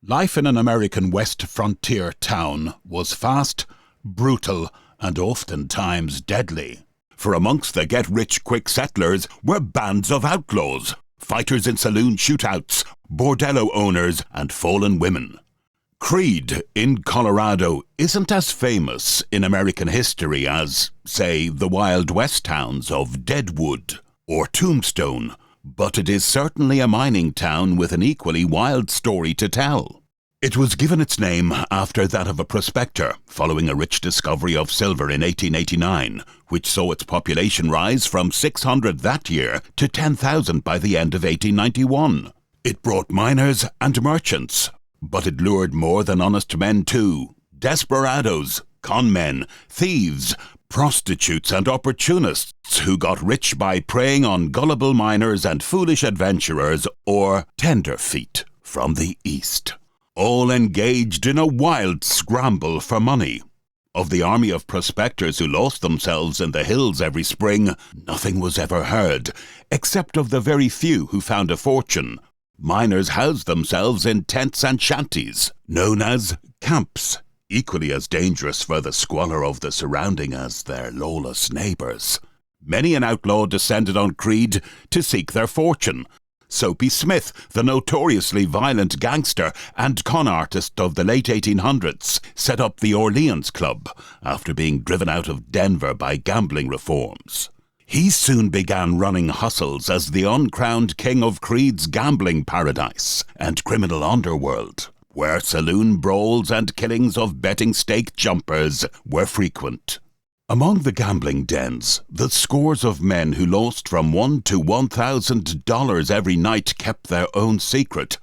Life in an American West frontier town was fast, brutal, and oftentimes deadly. For amongst the get-rich-quick settlers were bands of outlaws, fighters in saloon shootouts, bordello owners, and fallen women. Creede in Colorado isn't as famous in American history as, say, the Wild West towns of Deadwood or Tombstone, but it is certainly a mining town with an equally wild story to tell. It was given its name after that of a prospector following a rich discovery of silver in 1889, which saw its population rise from 600 that year to 10,000 by the end of 1891. It brought miners and merchants, but it lured more than honest men too. Desperados, conmen, thieves, prostitutes and opportunists who got rich by preying on gullible miners and foolish adventurers or tenderfeet from the east, all engaged in a wild scramble for money. Of the army of prospectors who lost themselves in the hills every spring, nothing was ever heard, except of the very few who found a fortune. Miners housed themselves in tents and shanties, known as camps, equally as dangerous for the squalor of the surrounding as their lawless neighbours. Many an outlaw descended on Creede to seek their fortune. Soapy Smith, the notoriously violent gangster and con artist of the late 1800s, set up the Orleans Club after being driven out of Denver by gambling reforms. He soon began running hustles as the uncrowned king of Creede's gambling paradise and criminal underworld, where saloon brawls and killings of betting stake jumpers were frequent. Among the gambling dens, the scores of men who lost from $1 to $1,000 every night kept their own secret.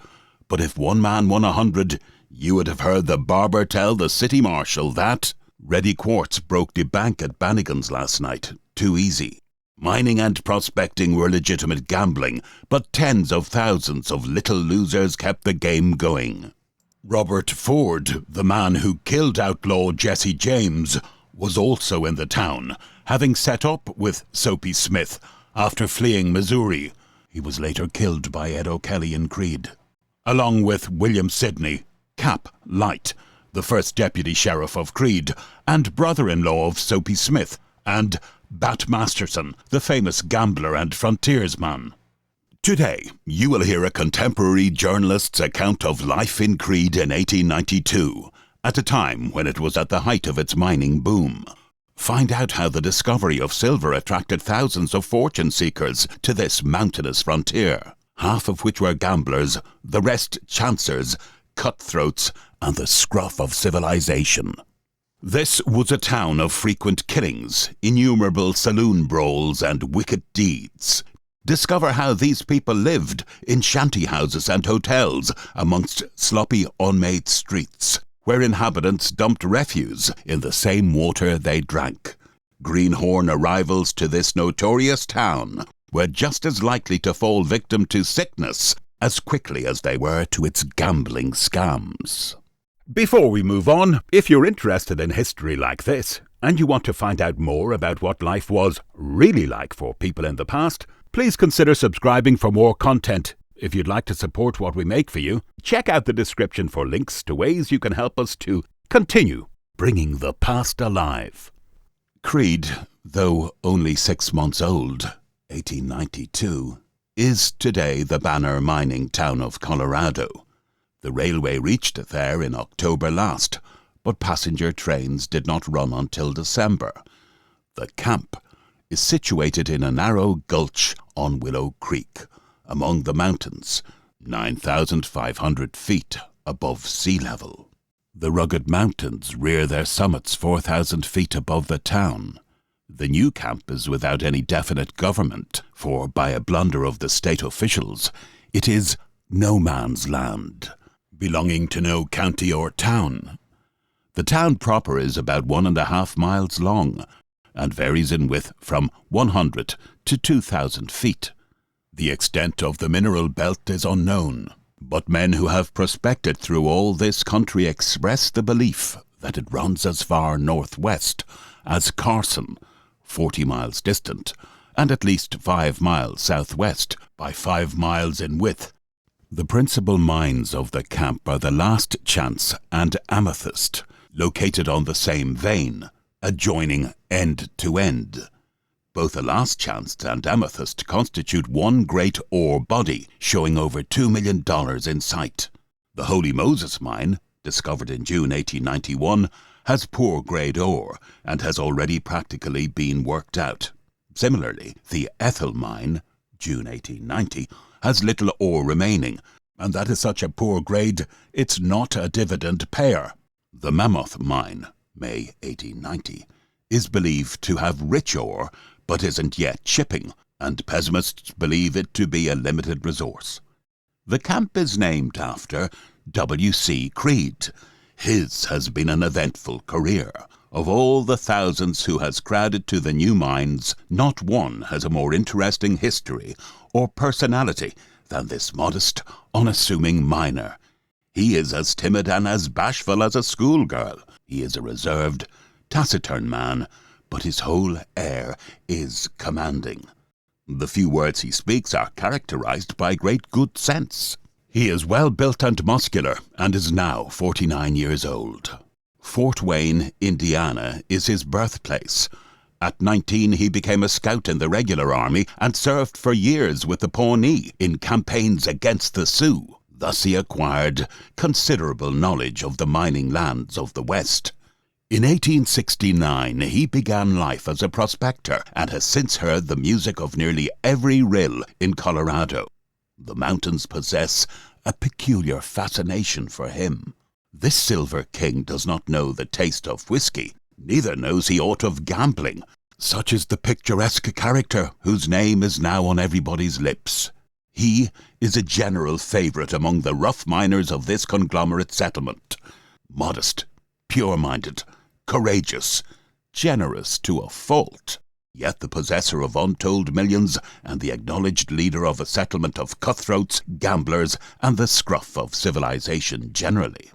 But if one man won 100, you would have heard the barber tell the city marshal that Reddy Quartz broke the bank at Bannigan's last night. Too easy. Mining and prospecting were legitimate gambling, but tens of thousands of little losers kept the game going. Robert Ford, the man who killed outlaw Jesse James, was also in the town, having set up with Soapy Smith after fleeing Missouri. He was later killed by Ed O'Kelly in Creede, along with William Sidney, Cap Light, the first deputy sheriff of Creede, and brother-in-law of Soapy Smith, and Bat Masterson, the famous gambler and frontiersman. Today, you will hear a contemporary journalist's account of life in Creede in 1892, at a time when it was at the height of its mining boom. Find out how the discovery of silver attracted thousands of fortune seekers to this mountainous frontier, half of which were gamblers, the rest chancers, cutthroats, and the scruff of civilization. This was a town of frequent killings, innumerable saloon brawls, and wicked deeds. Discover how these people lived in shanty houses and hotels amongst sloppy, unmade streets, where inhabitants dumped refuse in the same water they drank. Greenhorn arrivals to this notorious town were just as likely to fall victim to sickness as quickly as they were to its gambling scams. Before we move on, if you're interested in history like this, and you want to find out more about what life was really like for people in the past, please consider subscribing for more content. If you'd like to support what we make for you, check out the description for links to ways you can help us to continue bringing the past alive. Creede, though only 6 months old, 1892, is today the banner mining town of Colorado. The railway reached it there in October last, but passenger trains did not run until December. The camp is situated in a narrow gulch on Willow Creek, among the mountains, 9,500 feet above sea level. The rugged mountains rear their summits 4,000 feet above the town. The new camp is without any definite government, for by a blunder of the state officials, it is no man's land, belonging to no county or town. The town proper is about 1.5 miles long, and varies in width from 100 to 2,000 feet. The extent of the mineral belt is unknown, but men who have prospected through all this country express the belief that it runs as far northwest as Carson, 40 miles distant, and at least 5 miles southwest by 5 miles in width. The principal mines of the camp are the Last Chance and Amethyst, located on the same vein, adjoining end to end. Both the Last Chance and Amethyst constitute one great ore body, showing over $2 million in sight. The Holy Moses mine, discovered in June 1891, has poor grade ore and has already practically been worked out. Similarly, the Ethel mine, June 1890, has little ore remaining, and that is such a poor grade it's not a dividend payer. The Mammoth mine, May 1890, is believed to have rich ore, but isn't yet shipping, and pessimists believe it to be a limited resource. The camp is named after W.C. Creede. His has been an eventful career. Of all the thousands who has crowded to the new mines, not one has a more interesting history or personality than this modest, unassuming miner. He is as timid and as bashful as a schoolgirl. He is a reserved, taciturn man, but his whole air is commanding. The few words he speaks are characterized by great good sense. He is well built and muscular, and is now 49 years old. Fort Wayne, Indiana, is his birthplace. At 19, he became a scout in the regular army and served for years with the Pawnee in campaigns against the Sioux. Thus he acquired considerable knowledge of the mining lands of the West. In 1869, he began life as a prospector and has since heard the music of nearly every rill in Colorado. The mountains possess a peculiar fascination for him. This Silver King does not know the taste of whiskey, neither knows he aught of gambling. Such is the picturesque character whose name is now on everybody's lips. He is a general favourite among the rough miners of this conglomerate settlement. Modest, pure-minded, courageous, generous to a fault, yet the possessor of untold millions and the acknowledged leader of a settlement of cutthroats, gamblers, and the scruff of civilization generally.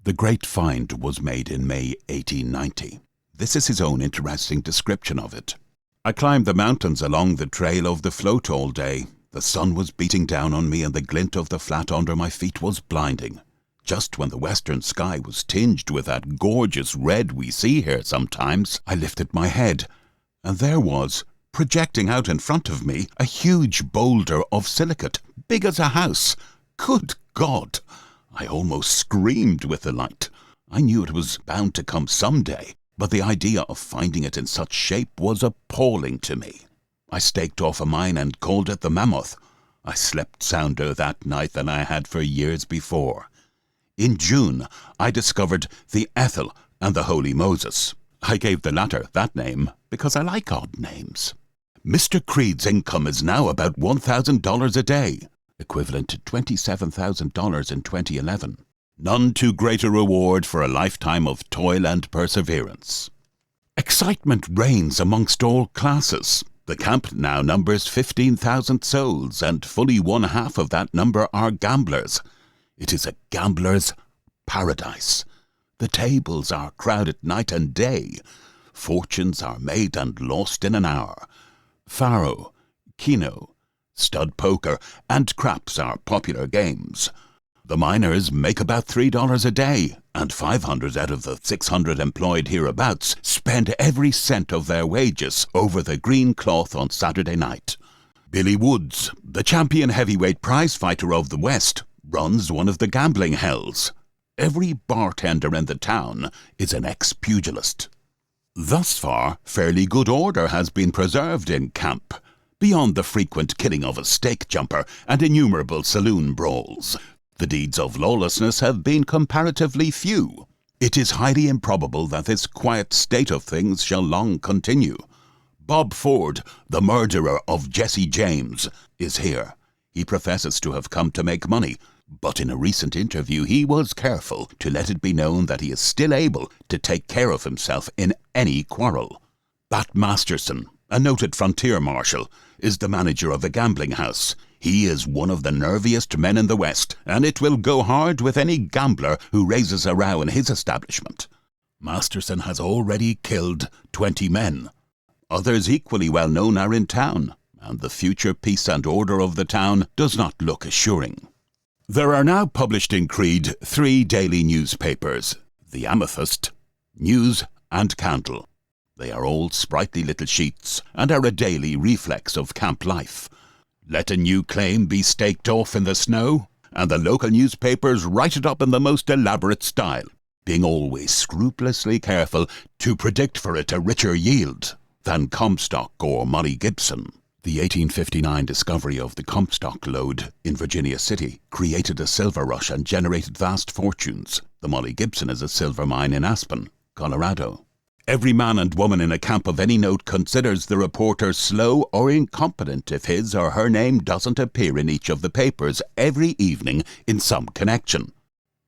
The great find was made in May 1890. This is his own interesting description of it. I climbed the mountains along the trail of the float all day. The sun was beating down on me and the glint of the flat under my feet was blinding. Just when the western sky was tinged with that gorgeous red we see here sometimes, I lifted my head, and there was, projecting out in front of me, a huge boulder of silicate, big as a house. Good God! I almost screamed with delight. I knew it was bound to come some day, but the idea of finding it in such shape was appalling to me. I staked off a mine and called it the Mammoth. I slept sounder that night than I had for years before. In June, I discovered the Ethel and the Holy Moses. I gave the latter that name because I like odd names. Mr. Creede's income is now about $1,000 a day, equivalent to $27,000 in 2011. None too great a reward for a lifetime of toil and perseverance. Excitement reigns amongst all classes. The camp now numbers 15,000 souls, and fully one half of that number are gamblers. It is a gambler's paradise. The tables are crowded night and day. Fortunes are made and lost in an hour. Faro, keno, stud poker, and craps are popular games. The miners make about $3 a day, and 500 out of the 600 employed hereabouts spend every cent of their wages over the green cloth on Saturday night. Billy Woods, the champion heavyweight prize fighter of the West, runs one of the gambling hells. Every bartender in the town is an ex-pugilist. Thus far, fairly good order has been preserved in camp, beyond the frequent killing of a stake jumper and innumerable saloon brawls. The deeds of lawlessness have been comparatively few. It is highly improbable that this quiet state of things shall long continue. Bob Ford, the murderer of Jesse James, is here. He professes to have come to make money, but in a recent interview he was careful to let it be known that he is still able to take care of himself in any quarrel. Bat Masterson, a noted frontier marshal, is the manager of a gambling house. He is one of the nerviest men in the West, and it will go hard with any gambler who raises a row in his establishment. Masterson has already killed 20 men. Others equally well known are in town, and the future peace and order of the town does not look assuring. There are now published in Creede 3 daily newspapers, The Amethyst, News and Candle. They are all sprightly little sheets and are a daily reflex of camp life. Let a new claim be staked off in the snow, and the local newspapers write it up in the most elaborate style, being always scrupulously careful to predict for it a richer yield than Comstock or Molly Gibson. The 1859 discovery of the Comstock lode in Virginia City created a silver rush and generated vast fortunes. The Molly Gibson is a silver mine in Aspen, Colorado. Every man and woman in a camp of any note considers the reporter slow or incompetent if his or her name doesn't appear in each of the papers every evening in some connection.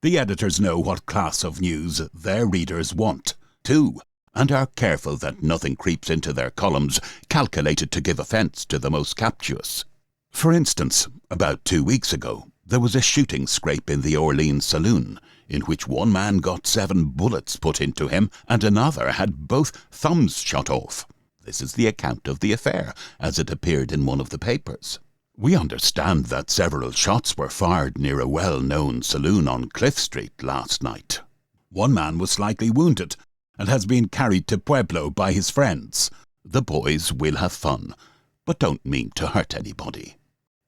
The editors know what class of news their readers want, too, and are careful that nothing creeps into their columns calculated to give offence to the most captious. For instance, about 2 weeks ago, there was a shooting scrape in the Orleans Saloon, in which one man got 7 bullets put into him and another had both thumbs shot off. This is the account of the affair, as it appeared in one of the papers. We understand that several shots were fired near a well-known saloon on Cliff Street last night. One man was slightly wounded and has been carried to Pueblo by his friends. The boys will have fun, but don't mean to hurt anybody.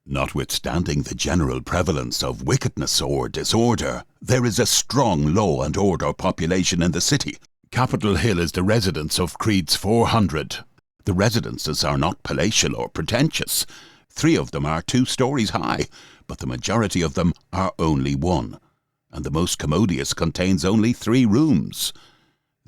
Notwithstanding the general prevalence of wickedness or disorder, there is a strong law and order population in the city. Capitol Hill is the residence of Creede's 400. The residences are not palatial or pretentious. 3 of them are 2 stories high, but the majority of them are only 1, and the most commodious contains only 3 rooms.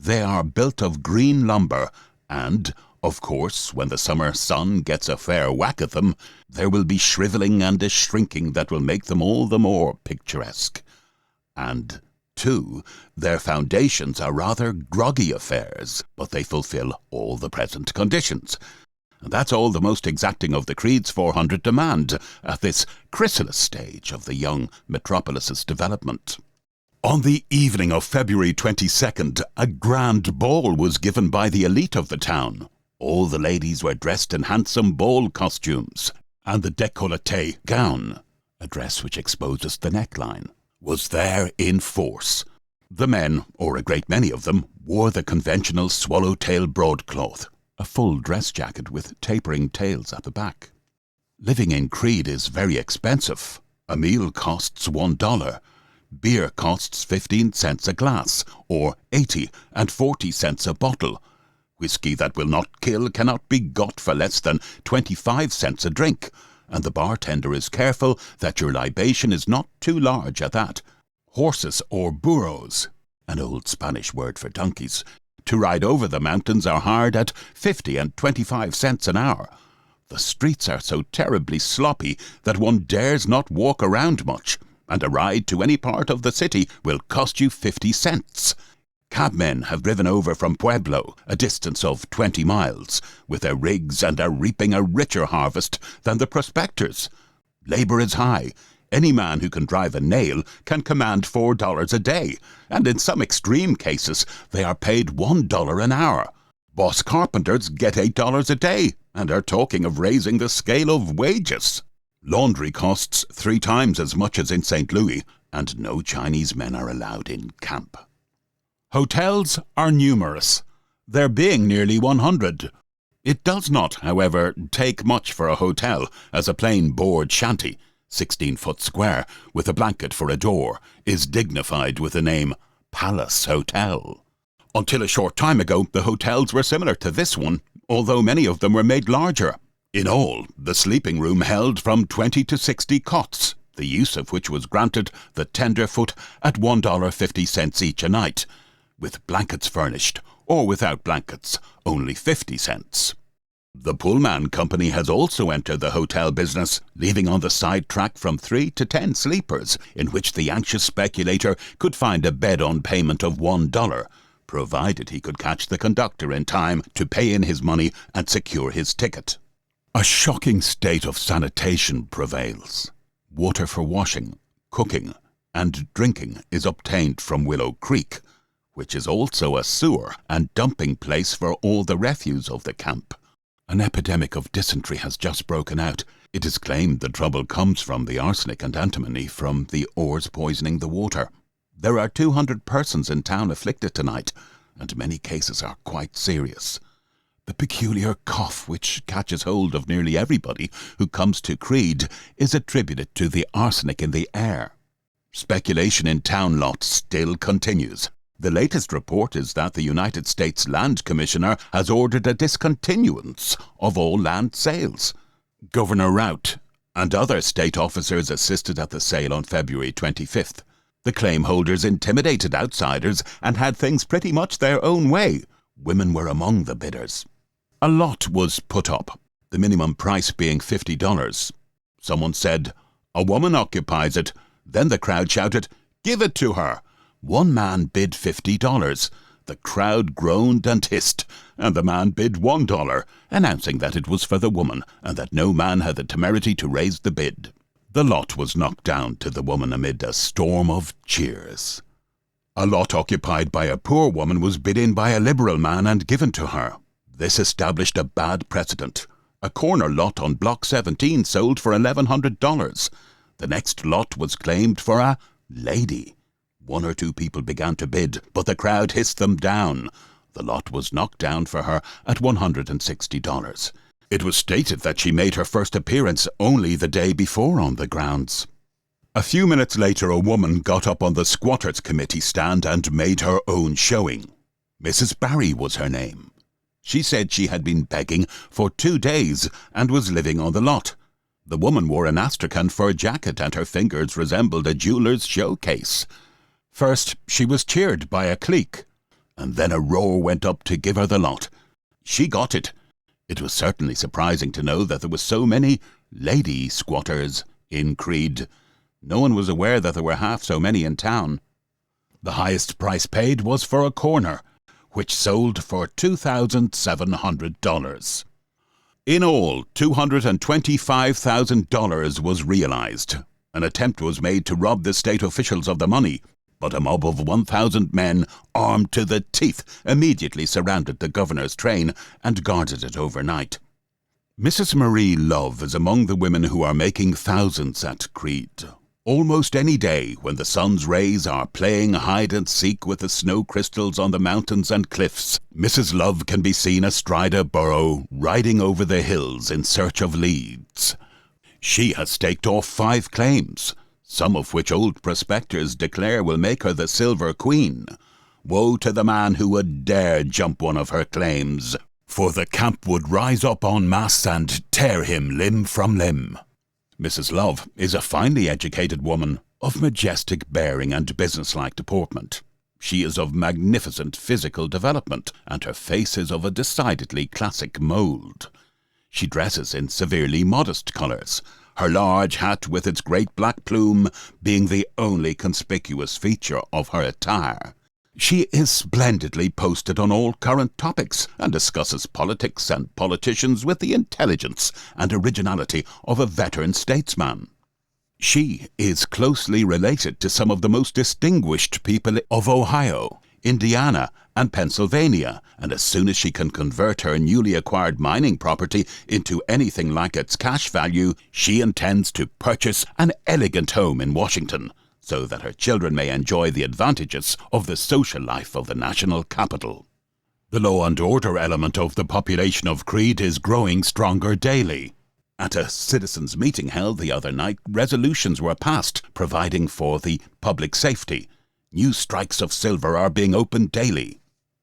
They are built of green lumber, and, of course, when the summer sun gets a fair whack at them, there will be shrivelling and a shrinking that will make them all the more picturesque. And, too, their foundations are rather groggy affairs, but they fulfil all the present conditions. And that's all the most exacting of the Creede's 400 demand at this chrysalis stage of the young metropolis's development. On the evening of February 22nd, a grand ball was given by the elite of the town. All the ladies were dressed in handsome ball costumes, and the décolleté gown, a dress which exposes the neckline, was there in force. The men, or a great many of them, wore the conventional swallow-tail broadcloth, a full dress jacket with tapering tails at the back. Living in Creede is very expensive. A meal costs $1. Beer costs 15 cents a glass, or 80 and 40 cents a bottle. Whiskey that will not kill cannot be got for less than 25 cents a drink, and the bartender is careful that your libation is not too large at that. Horses or burros, an old Spanish word for donkeys, to ride over the mountains are hired at 50 and 25 cents an hour. The streets are so terribly sloppy that one dares not walk around much, and a ride to any part of the city will cost you 50 cents. Cabmen have driven over from Pueblo, a distance of 20 miles, with their rigs and are reaping a richer harvest than the prospectors. Labour is high. Any man who can drive a nail can command $4 a day, and in some extreme cases they are paid $1 an hour. Boss carpenters get $8 a day, and are talking of raising the scale of wages. Laundry costs 3 times as much as in St. Louis, and no Chinese men are allowed in camp. Hotels are numerous, there being nearly 100. It does not, however, take much for a hotel, as a plain board shanty, 16-foot square, with a blanket for a door, is dignified with the name Palace Hotel. Until a short time ago, the hotels were similar to this one, although many of them were made larger. In all, the sleeping room held from 20 to 60 cots, the use of which was granted the tenderfoot at $1.50 each a night, with blankets furnished, or without blankets, only 50 cents. The Pullman Company has also entered the hotel business, leaving on the side track from 3 to 10 sleepers, in which the anxious speculator could find a bed on payment of $1, provided he could catch the conductor in time to pay in his money and secure his ticket. A shocking state of sanitation prevails. Water for washing, cooking, and drinking is obtained from Willow Creek, which is also a sewer and dumping place for all the refuse of the camp. An epidemic of dysentery has just broken out, It is claimed the trouble comes from the arsenic and antimony from the ores poisoning the water. There are 200 persons in town afflicted tonight, and many cases are quite serious. The peculiar cough which catches hold of nearly everybody who comes to Creede is attributed to the arsenic in the air. Speculation in town lots still continues. The latest report is that the United States Land Commissioner has ordered a discontinuance of all land sales. Governor Rout and other state officers assisted at the sale on February 25th. The claim holders intimidated outsiders and had things pretty much their own way. Women were among the bidders. A lot was put up, the minimum price being $50. Someone said, "A woman occupies it." Then the crowd shouted, "Give it to her." One man bid $50. The crowd groaned and hissed, and the man bid $1, announcing that it was for the woman and that no man had the temerity to raise the bid. The lot was knocked down to the woman amid a storm of cheers. A lot occupied by a poor woman was bid in by a liberal man and given to her. This established a bad precedent. A corner lot on Block 17 sold for $1,100. The next lot was claimed for a lady. One or two people began to bid, but the crowd hissed them down. The lot was knocked down for her at $160. It was stated that she made her first appearance only the day before on the grounds. A few minutes later, a woman got up on the squatters' committee stand and made her own showing. Mrs. Barry was her name. She said she had been begging for 2 days and was living on the lot. The woman wore an astrakhan fur jacket and her fingers resembled a jeweller's showcase. First, she was cheered by a clique, and then a roar went up to give her the lot. She got it. It was certainly surprising to know that there were so many lady squatters in Creede. No one was aware that there were half so many in town. The highest price paid was for a corner, which sold for $2,700. In all, $225,000 was realized. An attempt was made to rob the state officials of the money, but a mob of 1,000 men, armed to the teeth, immediately surrounded the governor's train and guarded it overnight. Mrs. Marie Love is among the women who are making thousands at Creede. Almost any day, when the sun's rays are playing hide-and-seek with the snow crystals on the mountains and cliffs, Mrs. Love can be seen astride a burro, riding over the hills in search of leads. She has staked off 5 claims, some of which old prospectors declare will make her the Silver Queen. Woe to the man who would dare jump one of her claims, for the camp would rise up en masse and tear him limb from limb. Mrs. Love is a finely educated woman, of majestic bearing and businesslike deportment. She is of magnificent physical development, and her face is of a decidedly classic mould. She dresses in severely modest colours, her large hat with its great black plume being the only conspicuous feature of her attire. She is splendidly posted on all current topics and discusses politics and politicians with the intelligence and originality of a veteran statesman. She is closely related to some of the most distinguished people of Ohio, Indiana, and Pennsylvania, and as soon as she can convert her newly acquired mining property into anything like its cash value, she intends to purchase an elegant home in Washington, so that her children may enjoy the advantages of the social life of the national capital. The law and order element of the population of Creede is growing stronger daily. At a citizens' meeting held the other night, resolutions were passed providing for the public safety. New strikes of silver are being opened daily.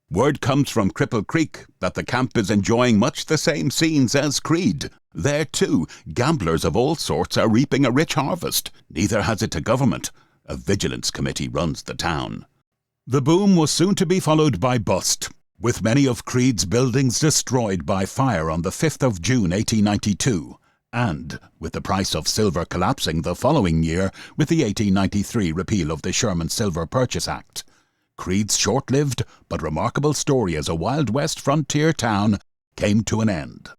Word comes from Cripple Creek that the camp is enjoying much the same scenes as Creede. There, too, gamblers of all sorts are reaping a rich harvest. Neither has it a government. A vigilance committee runs the town. The boom was soon to be followed by bust, with many of Creede's buildings destroyed by fire on the 5th of June 1892, and with the price of silver collapsing the following year with the 1893 repeal of the Sherman Silver Purchase Act. Creede's short-lived but remarkable story as a Wild West frontier town came to an end.